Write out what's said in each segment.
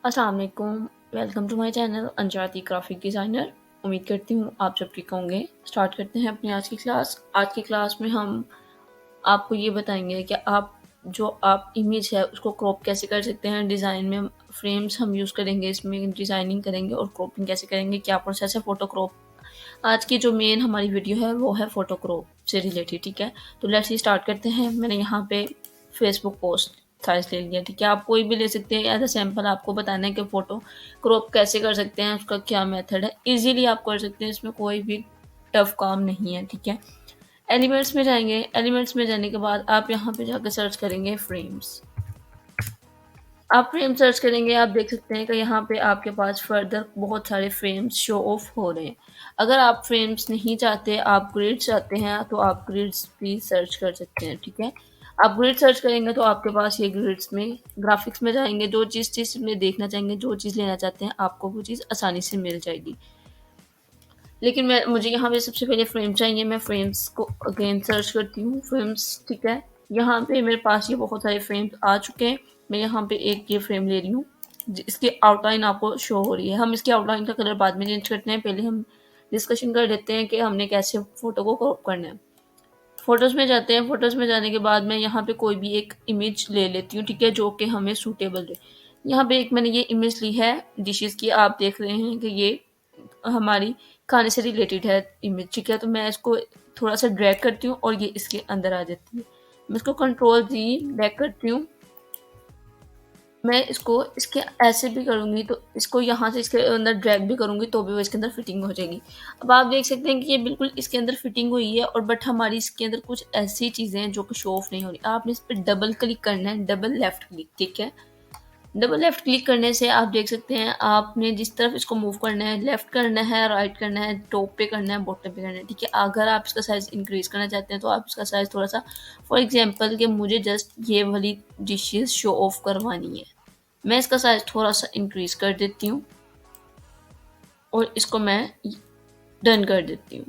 अस्सलाम वालेकुम, welcome to my channel Anjati graphic designer. उम्मीद करती हूँ आप सब ठीक होंगे। स्टार्ट करते हैं अपनी आज की क्लास। आज की क्लास में हम आपको ये बताएंगे कि आप इमेज है उसको क्रॉप कैसे कर सकते हैं। डिज़ाइन में फ्रेम्स हम यूज़ करेंगे, इसमें डिज़ाइनिंग करेंगे और क्रॉपिंग कैसे करेंगे, क्या प्रोसेस है फ़ोटो क्रॉप। आज की जो मेन हमारी वीडियो है वो है फ़ोटो क्रॉप से रिलेटेड, ठीक है। तो लेट्स ही स्टार्ट करते हैं। मैंने यहाँ पे फेसबुक पोस्ट साइज़ ले लिया, ठीक है। आप कोई भी ले सकते हैं, एज अ सैम्पल आपको बताना है कि फ़ोटो क्रॉप कैसे कर सकते हैं, उसका क्या मेथड है। ईज़िली आप कर सकते हैं, इसमें कोई भी टफ काम नहीं है, ठीक है। एलिमेंट्स में जाएंगे, एलिमेंट्स में जाने के बाद आप यहाँ पे जाकर सर्च करेंगे फ्रेम्स। आप फ्रेम सर्च करेंगे, आप देख सकते हैं कि यहाँ पे आपके पास फर्दर बहुत सारे फ्रेम्स शो ऑफ हो रहे हैं। अगर आप फ्रेम्स नहीं चाहते, आप ग्रिड्स चाहते हैं, तो आप ग्रिड्स भी सर्च कर सकते हैं, ठीक है। आप ग्रिड सर्च करेंगे तो आपके पास ये ग्रिड्स में ग्राफिक्स में जाएंगे, जो चीज़ में देखना चाहेंगे, जो चीज़ लेना चाहते हैं, आपको वो चीज़ आसानी से मिल जाएगी। लेकिन मुझे यहाँ पे सबसे पहले फ्रेम चाहिए। मैं फ्रेम्स को अगेन सर्च करती हूँ, फ्रेम्स, ठीक है। यहाँ पे मेरे पास ये बहुत सारे फ्रेम्स आ चुके हैं। मैं यहाँ पे एक ये फ्रेम ले रही हूँ, इसकी आउटलाइन आपको शो हो रही है। हम इसकी आउटलाइन का कलर बाद में चेंज करते हैं, पहले हम डिस्कशन कर लेते हैं कि हमने कैसे फ़ोटो को क्रॉप करना है। फ़ोटोज़ में जाते हैं, फ़ोटोज़ में जाने के बाद मैं यहाँ पे कोई भी एक इमेज ले लेती हूँ, ठीक है, जो कि हमें सूटेबल रहे। यहाँ पे एक मैंने ये इमेज ली है डिशेज़ की। आप देख रहे हैं कि ये हमारी खाने से रिलेटेड है इमेज, ठीक है। तो मैं इसको थोड़ा-सा ड्रैग करती हूँ और ये इसके अंदर आ जाती है। मैं इसको कंट्रोल-Z ड्रैग करती हूँ। मैं इसको इसके ऐसे भी करूँगी तो इसको यहाँ से इसके अंदर ड्रैग भी करूँगी तो भी वो इसके अंदर फिटिंग हो जाएगी। अब आप देख सकते हैं कि ये बिल्कुल इसके अंदर फिटिंग हुई है, और बट हमारी इसके अंदर कुछ ऐसी चीज़ें हैं जो कि शो ऑफ नहीं हो रही। आपने इस पे डबल क्लिक करना है, डबल लेफ्ट क्लिक, ठीक है। डबल लेफ्ट क्लिक करने से आप देख सकते हैं आपने जिस तरफ इसको मूव करना है, लेफ्ट करना है, राइट करना है, टॉप पे करना है, बॉटम पे करना है, ठीक है। अगर आप इसका साइज़ इंक्रीज़ करना चाहते हैं तो आप इसका साइज़ थोड़ा-सा, फॉर एग्ज़ाम्पल कि मुझे जस्ट ये वाली डिशेज़ शो ऑफ करवानी है, मैं इसका साइज़ थोड़ा-सा इंक्रीज़ कर देती हूँ और इसको मैं डन कर देती हूँ।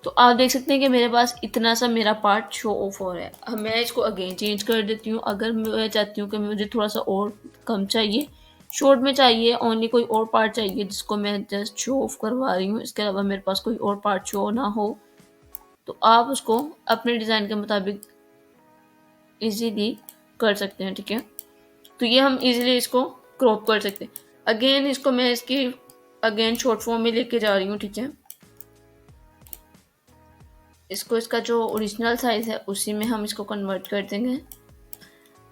तो आप देख सकते हैं कि मेरे पास इतना सा मेरा पार्ट शो ऑफ हो रहा है। अब मैं इसको अगेन चेंज कर देती हूँ। अगर मैं चाहती हूँ कि मुझे थोड़ा-सा और कम चाहिए, शॉर्ट में चाहिए, ओनली कोई और पार्ट चाहिए जिसको मैं जस्ट शो ऑफ करवा रही हूँ, इसके अलावा मेरे पास कोई और पार्ट शो ना हो, तो आप उसको अपने डिज़ाइन के मुताबिक ईज़िली कर सकते हैं, ठीक है। तो ये हम ईज़िली इसको क्रॉप कर सकते हैं। अगेन इसको मैं इसकी अगेन शॉर्ट फॉर्म में लेके जा रही हूँ, ठीक है। इसको इसका जो ओरिजिनल साइज़ है उसी में हम इसको कन्वर्ट कर देंगे।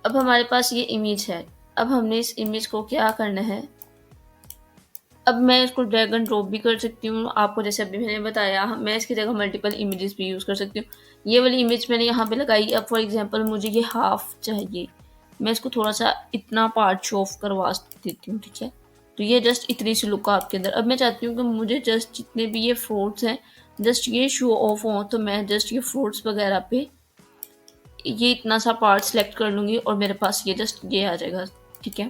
अब हमारे पास ये इमेज है। अब हमने इस इमेज को क्या करना है, अब मैं इसको ड्रैग एंड ड्रॉप भी कर सकती हूँ। आपको जैसे अभी मैंने बताया, मैं इसकी जगह मल्टीपल इमेजेस भी यूज़ कर सकती हूँ। ये वाली इमेज मैंने यहाँ पे लगाई। अब फॉर एग्जांपल मुझे ये हाफ चाहिए, मैं इसको थोड़ा-सा इतना पार्ट शो ऑफ करवा देती हूँ, ठीक है। तो ये जस्ट इतनी सी लुक आपके अंदर। अब मैं चाहती हूँ कि मुझे जस्ट जितने भी ये फ्रूट्स हैं, जस्ट ये शो ऑफ हों, तो मैं जस्ट ये फ्रूट्स वगैरह पे ये इतना सा पार्ट सेलेक्ट कर लूँगी और मेरे पास ये जस्ट ये आ जाएगा, ठीक है।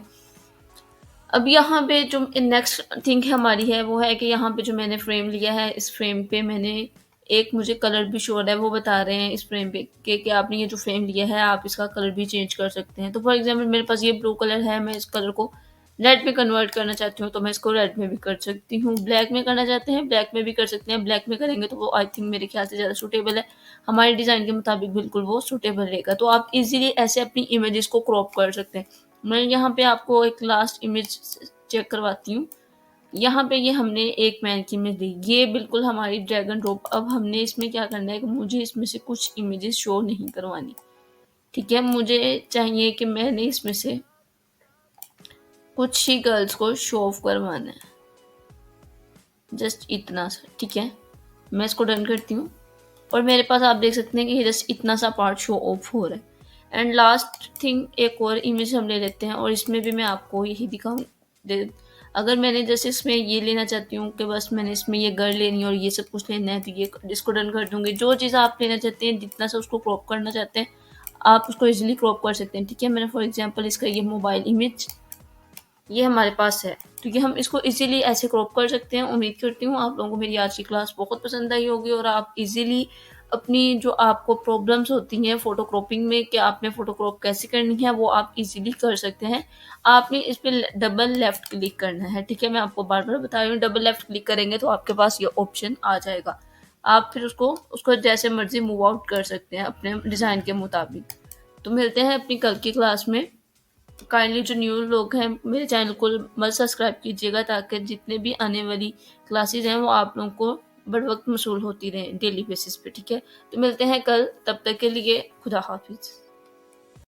अब यहाँ पे जो नेक्स्ट थिंग हमारी है वो है कि यहाँ पे जो मैंने फ्रेम लिया है, इस फ्रेम पे मैंने एक मुझे कलर भी शो हो रहा है, वो बता रहे हैं इस फ्रेम पे कि आपने ये जो फ्रेम लिया है आप इसका कलर भी चेंज कर सकते हैं। तो फॉर एग्जांपल मेरे पास ये ब्लू कलर है, मैं इस कलर को रेड में कन्वर्ट करना चाहती हूँ तो मैं इसको रेड में भी कर सकती हूँ। ब्लैक में करना चाहते हैं, ब्लैक में भी कर सकते हैं। ब्लैक में करेंगे तो वो आई थिंक मेरे ख्याल से ज़्यादा सूटेबल है, हमारे डिज़ाइन के मुताबिक बिल्कुल वो सूटेबल रहेगा। तो आप ईज़िली ऐसे अपनी इमेजेस को क्रॉप कर सकते हैं। मैं यहाँ पे आपको एक लास्ट इमेज चेक करवाती हूँ। यहाँ पे ये हमने एक मैन की इमेज दी, ये बिल्कुल हमारी ड्रैग एंड ड्रॉप। अब हमने इसमें क्या करना है कि मुझे इसमें से कुछ इमेजेस शो नहीं करवानी, ठीक है। मुझे चाहिए कि मैंने इसमें से कुछ ही गर्ल्स को शो ऑफ करवाना है, जस्ट इतना सा, ठीक है। मैं इसको डन करती हूँ और मेरे पास आप देख सकते हैं कि ये जस्ट इतना सा पार्ट शो ऑफ हो रहा है। एंड लास्ट थिंग, एक और इमेज हम ले लेते हैं और इसमें भी मैं आपको यही दिखाऊँ। अगर मैंने जैसे इसमें ये लेना चाहती हूँ कि बस मैंने इसमें ये गर्ल लेनी है और ये सब कुछ लेना है, तो ये इसको डन कर दूँगी। जो चीज़ आप लेना चाहते हैं, जितना सा उसको क्रॉप करना चाहते हैं, आप उसको ईज़िली क्रॉप कर सकते हैं, ठीक है। मैंने फॉर एग्जांपल इसका ये मोबाइल इमेज ये हमारे पास है, ठीक है। हम इसको इजीली ऐसे क्रॉप कर सकते हैं। उम्मीद करती हूँ आप लोगों को मेरी आज की क्लास बहुत पसंद आई होगी और आप इजीली अपनी जो आपको प्रॉब्लम्स होती हैं फ़ोटो क्रॉपिंग में कि आपने फ़ोटो क्रॉप कैसे करनी है, वो आप इज़िली कर सकते हैं। आपने इस पे ल डबल लेफ्ट क्लिक करना है, ठीक है? मैं आपको बार-बार बता रही हूँ, डबल लेफ्ट क्लिक करेंगे तो आपके पास ये ऑप्शन आ जाएगा। आप फिर उसको जैसे मर्ज़ी मूव आउट कर सकते हैं अपने डिज़ाइन के मुताबिक। तो मिलते हैं अपनी कल की क्लास में। काइंडली जो न्यू लोग हैं मेरे चैनल को मत सब्सक्राइब कीजिएगा, ताकि जितने भी आने वाली क्लासेस हैं वो आप लोगों को बर वक्त मौसूल होती रहें डेली बेसिस पे, ठीक है? तो मिलते हैं कल, तब तक के लिए खुदा हाफिज़।